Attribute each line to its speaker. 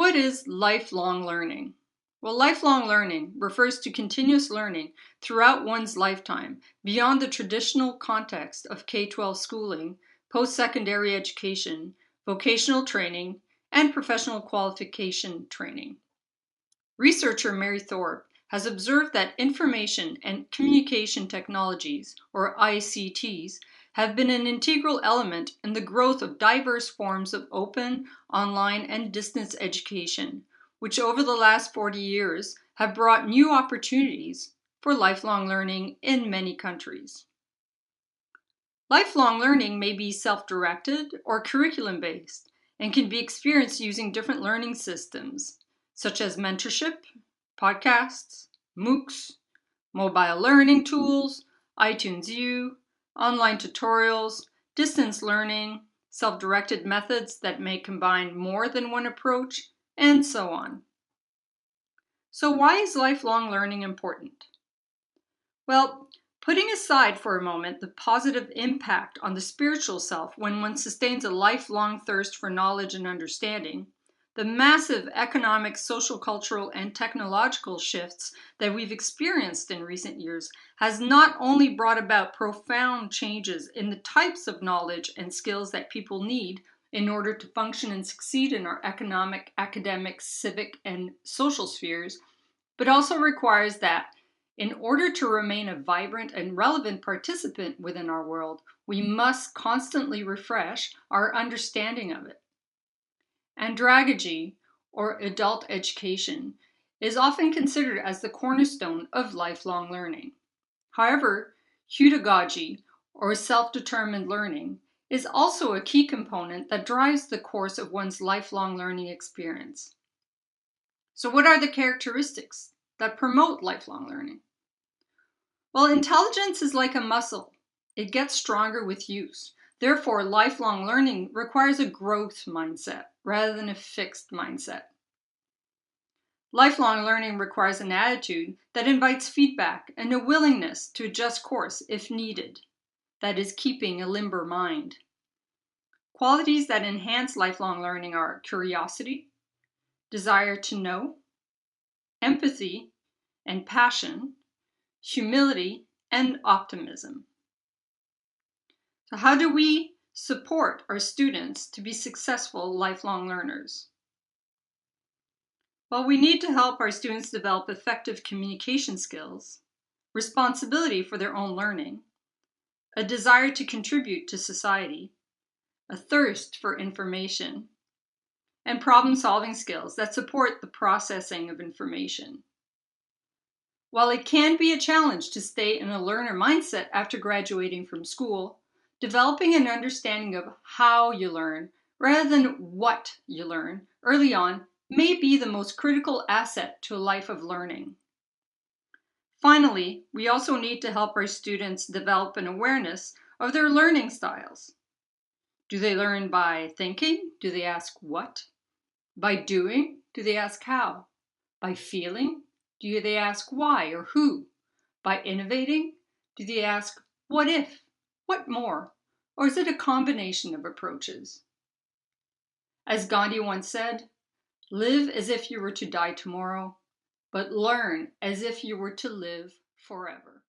Speaker 1: What is lifelong learning? Well, lifelong learning refers to continuous learning throughout one's lifetime, beyond the traditional context of K-12 schooling, post-secondary education, vocational training, and professional qualification training. Researcher Mary Thorpe has observed that information and communication technologies, or ICTs, have been an integral element in the growth of diverse forms of open, online, and distance education, which over the last 40 years have brought new opportunities for lifelong learning in many countries. Lifelong learning may be self-directed or curriculum-based and can be experienced using different learning systems, such as mentorship, podcasts, MOOCs, mobile learning tools, iTunes U, online tutorials, distance learning, self-directed methods that may combine more than one approach, and so on. So why is lifelong learning important? Well, putting aside for a moment the positive impact on the spiritual self when one sustains a lifelong thirst for knowledge and understanding, the massive economic, social, cultural, and technological shifts that we've experienced in recent years has not only brought about profound changes in the types of knowledge and skills that people need in order to function and succeed in our economic, academic, civic, and social spheres, but also requires that in order to remain a vibrant and relevant participant within our world, we must constantly refresh our understanding of it. Andragogy, or adult education, is often considered as the cornerstone of lifelong learning. However, hudagogy, or self-determined learning, is also a key component that drives the course of one's lifelong learning experience. So what are the characteristics that promote lifelong learning? Well, intelligence is like a muscle. It gets stronger with use. Therefore, lifelong learning requires a growth mindset rather than a fixed mindset. Lifelong learning requires an attitude that invites feedback and a willingness to adjust course if needed. That is, keeping a limber mind. Qualities that enhance lifelong learning are curiosity, desire to know, empathy and passion, humility, and optimism. So how do we support our students to be successful lifelong learners? Well, we need to help our students develop effective communication skills, responsibility for their own learning, a desire to contribute to society, a thirst for information, and problem-solving skills that support the processing of information. While it can be a challenge to stay in a learner mindset after graduating from school, developing an understanding of how you learn rather than what you learn early on may be the most critical asset to a life of learning. Finally, we also need to help our students develop an awareness of their learning styles. Do they learn by thinking? Do they ask what? By doing? Do they ask how? By feeling? Do they ask why or who? By innovating? Do they ask what if? What more? Or is it a combination of approaches? As Gandhi once said, live as if you were to die tomorrow, but learn as if you were to live forever.